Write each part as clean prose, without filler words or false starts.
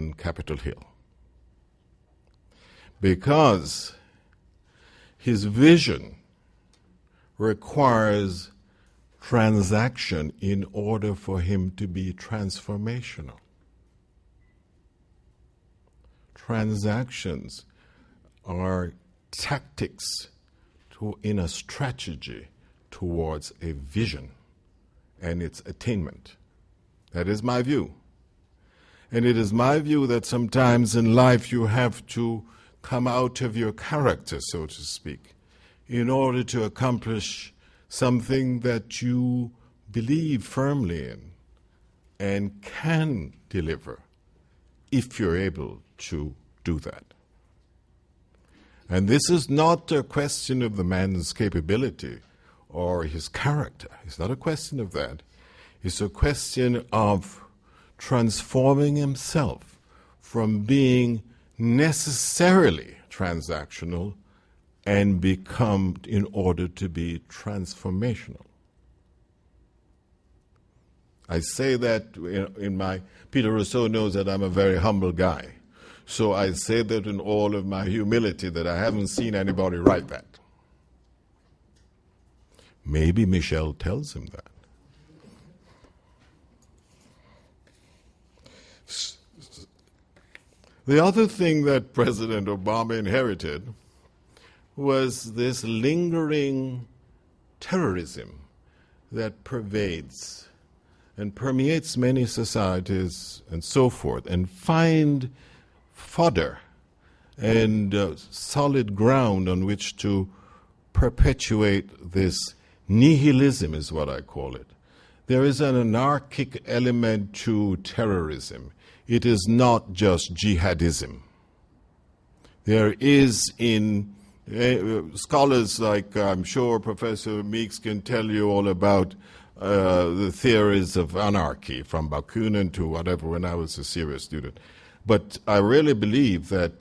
on Capitol Hill. Because his vision requires transaction in order for him to be transformational. Transactions are tactics in a strategy towards a vision and its attainment. That is my view. And it is my view that sometimes in life you have to come out of your character, so to speak, in order to accomplish something that you believe firmly in and can deliver if you're able to do that. And this is not a question of the man's capability or his character. It's not a question of that. It's a question of transforming himself from being necessarily transactional and become in order to be transformational. I say that in my, Peter Rousseau knows that I'm a very humble guy. So I say that in all of my humility, that I haven't seen anybody write that. Maybe Michel tells him that. The other thing that President Obama inherited was this lingering terrorism that pervades and permeates many societies and so forth, and find fodder and solid ground on which to perpetuate this nihilism, is what I call it. There is an anarchic element to terrorism. It is not just jihadism. There is in scholars like, I'm sure Professor Meeks can tell you all about the theories of anarchy, from Bakunin to whatever, when I was a serious student. But I really believe that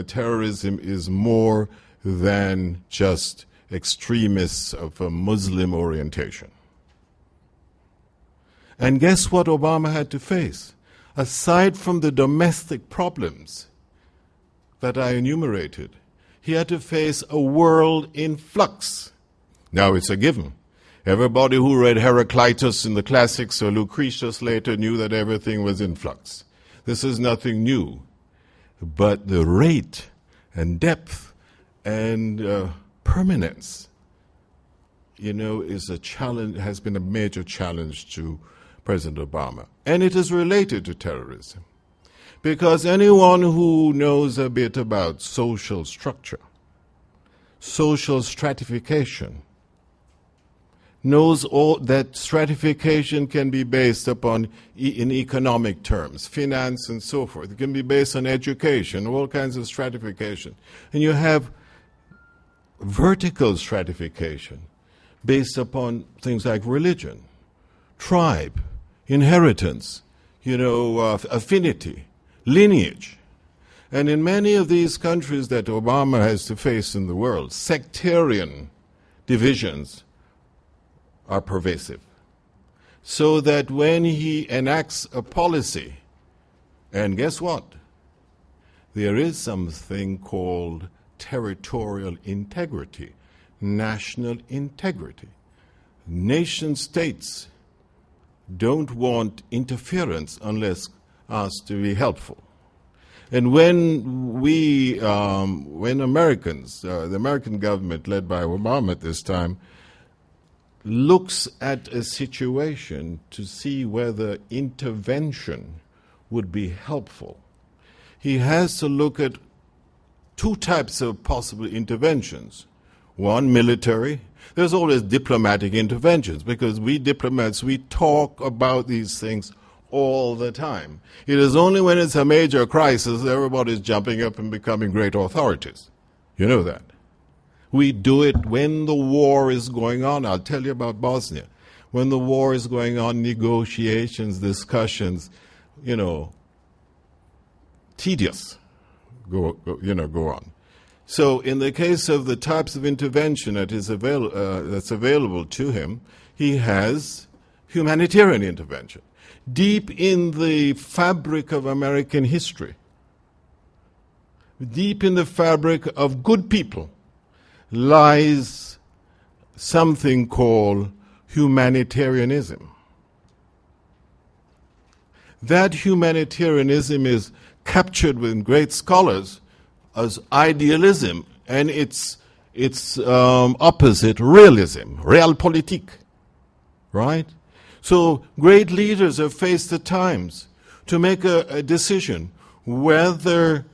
terrorism is more than just extremists of a Muslim orientation. And guess what Obama had to face? Aside from the domestic problems that I enumerated, he had to face a world in flux. Now it's a given. Everybody who read Heraclitus in the classics or Lucretius later knew that everything was in flux. This is nothing new. But the rate and depth and permanence, is a challenge, has been a major challenge to President Obama. And it is related to terrorism. Because anyone who knows a bit about social structure, social stratification, knows all that stratification can be based upon in economic terms, finance and so forth. It can be based on education, all kinds of stratification. And you have vertical stratification based upon things like religion, tribe, inheritance, affinity, lineage. And in many of these countries that Obama has to face in the world, sectarian divisions are pervasive. So that when he enacts a policy, and guess what? There is something called territorial integrity, national integrity. Nation states don't want interference unless asked to be helpful. And when Americans, the American government led by Obama at this time, looks at a situation to see whether intervention would be helpful, he has to look at two types of possible interventions. One, military. There's always diplomatic interventions, because we diplomats, we talk about these things all the time. It is only when it's a major crisis everybody's jumping up and becoming great authorities. You know that. We do it when the war is going on. I'll tell you about Bosnia. When the war is going on, negotiations, discussions, tedious, go on. So in the case of the types of intervention that's available to him, he has humanitarian intervention. deep in the fabric of American history, deep in the fabric of good people, lies something called humanitarianism. That humanitarianism is captured within great scholars as idealism, and its opposite, realism, realpolitik, right? So great leaders have faced the times to make a decision whether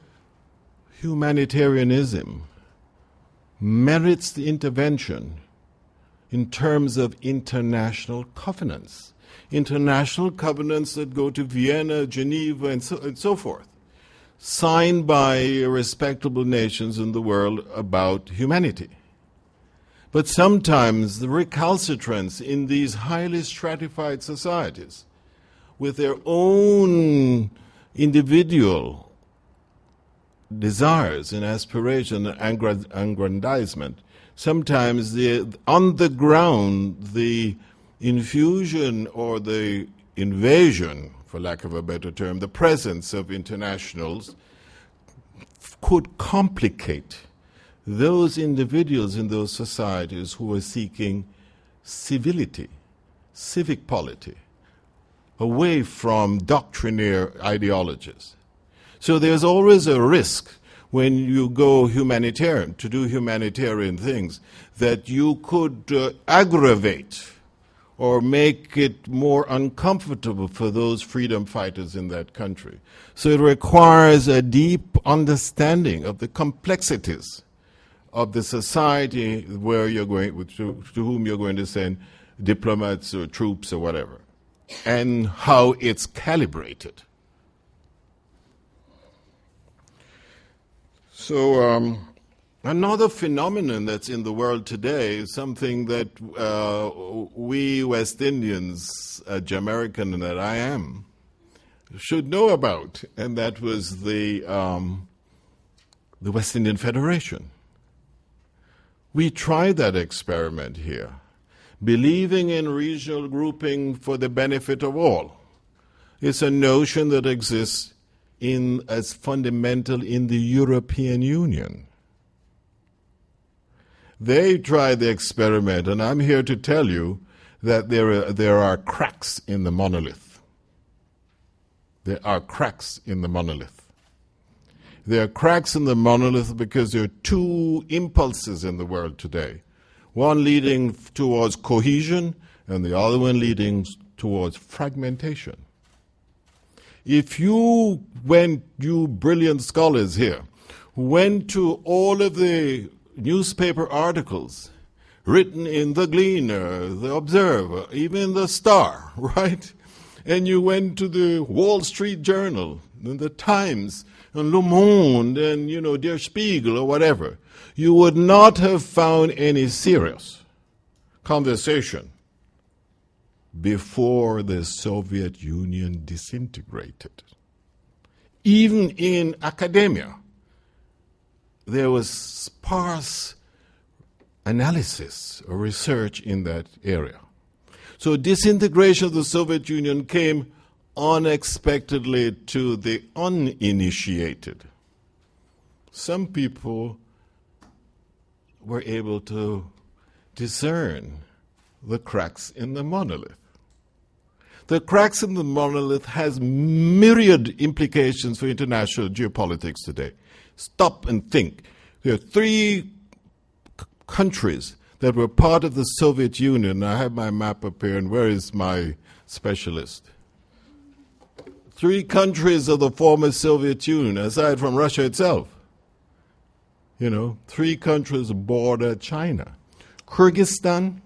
humanitarianism merits the intervention in terms of international covenants that go to Vienna, Geneva, and so forth, signed by respectable nations in the world about humanity. But sometimes the recalcitrants in these highly stratified societies, with their own individual desires and aspiration and aggrandizement, sometimes on the ground the infusion or the invasion, for lack of a better term, the presence of internationals could complicate those individuals in those societies who are seeking civility, civic polity, away from doctrinaire ideologies. So there's always a risk when you go humanitarian, to do humanitarian things, that you could aggravate or make it more uncomfortable for those freedom fighters in that country. So it requires a deep understanding of the complexities of the society where you're going, to whom you're going to send diplomats or troops or whatever, and how it's calibrated. So another phenomenon that's in the world today is something that we West Indians, Jamaican that I am, should know about, and that was the West Indian Federation. We tried that experiment here, believing in regional grouping for the benefit of all. It's a notion that exists as fundamental in the European Union. They tried the experiment, and I'm here to tell you that there are cracks in the monolith. There are cracks in the monolith. There are cracks in the monolith because there are two impulses in the world today. One leading towards cohesion and the other one leading towards fragmentation. If you brilliant scholars here, went to all of the newspaper articles written in The Gleaner, The Observer, even The Star, right? And you went to the Wall Street Journal, and the Times, and Le Monde, and, Der Spiegel, or whatever, you would not have found any serious conversation before the Soviet Union disintegrated. Even in academia, there was sparse analysis or research in that area. So disintegration of the Soviet Union came unexpectedly to the uninitiated. Some people were able to discern the cracks in the monolith. The cracks in the monolith has myriad implications for international geopolitics today. Stop and think. There are three countries that were part of the Soviet Union. I have my map up here, and where is my specialist? Three countries of the former Soviet Union, aside from Russia itself. Three countries border China. Kyrgyzstan,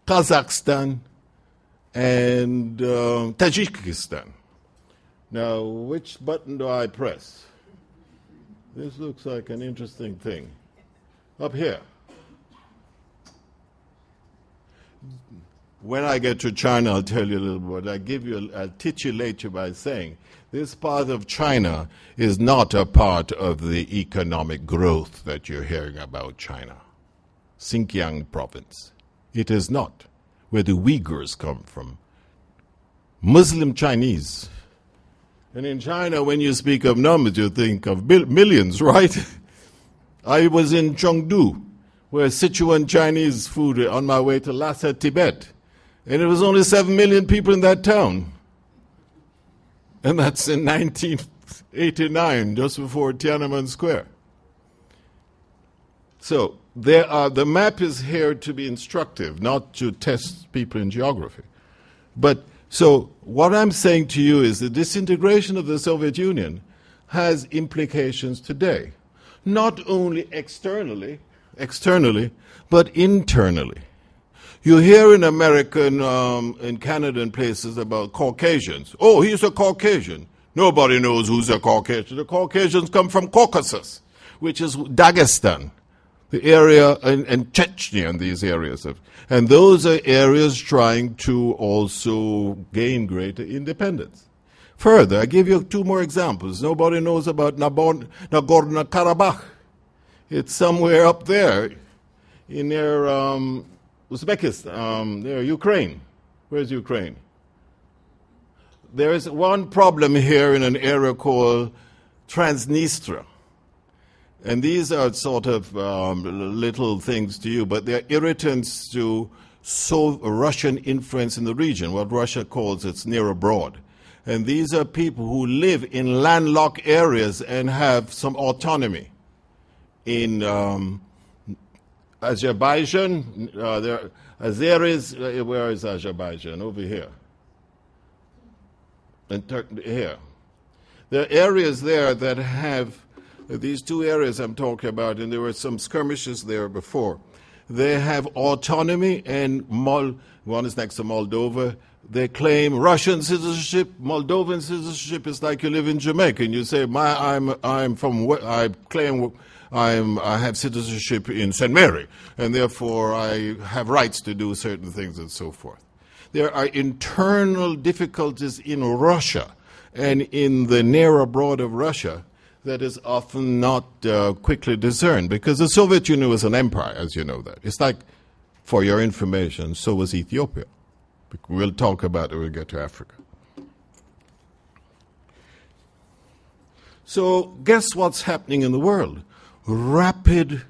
Kazakhstan, and Tajikistan. Now, which button do I press? This looks like an interesting thing. Up here. When I get to China, I'll tell you a little bit. I'll titillate you by saying this part of China is not a part of the economic growth that you're hearing about China. Xinjiang province. It is not, where the Uyghurs come from. Muslim Chinese. And in China, when you speak of numbers, you think of millions, right? I was in Chengdu, where Sichuan Chinese food on my way to Lhasa, Tibet. And it was only 7 million people in that town. And that's in 1989, just before Tiananmen Square. So the map is here to be instructive, not to test people in geography. But so what I'm saying to you is the disintegration of the Soviet Union has implications today, not only externally, but internally. You hear in America, in Canada and places about Caucasians. Oh, he's a Caucasian. Nobody knows who's a Caucasian. The Caucasians come from Caucasus, which is Dagestan, the area, and Chechnya and these areas. And those are areas trying to also gain greater independence. Further, I give you 2 more examples. Nobody knows about Nagorno-Karabakh. It's somewhere up there in near Uzbekistan, near Ukraine. Where's Ukraine? There is one problem here in an area called Transnistria. And these are sort of little things to you, but they're irritants to Russian influence in the region, what Russia calls its near abroad. And these are people who live in landlocked areas and have some autonomy. In Azerbaijan, Azeris, where is Azerbaijan? Over here. And here. There are areas there that have these 2 areas I'm talking about, and there were some skirmishes there before. They have autonomy, and one is next to Moldova. They claim Russian citizenship, Moldovan citizenship is like you live in Jamaica, and you say, I claim I have citizenship in St. Mary, and therefore I have rights to do certain things and so forth. There are internal difficulties in Russia and in the near abroad of Russia that is often not quickly discerned, because the Soviet Union was an empire, as you know that. It's like, for your information, so was Ethiopia. We'll talk about it when we get to Africa. So guess what's happening in the world? Rapid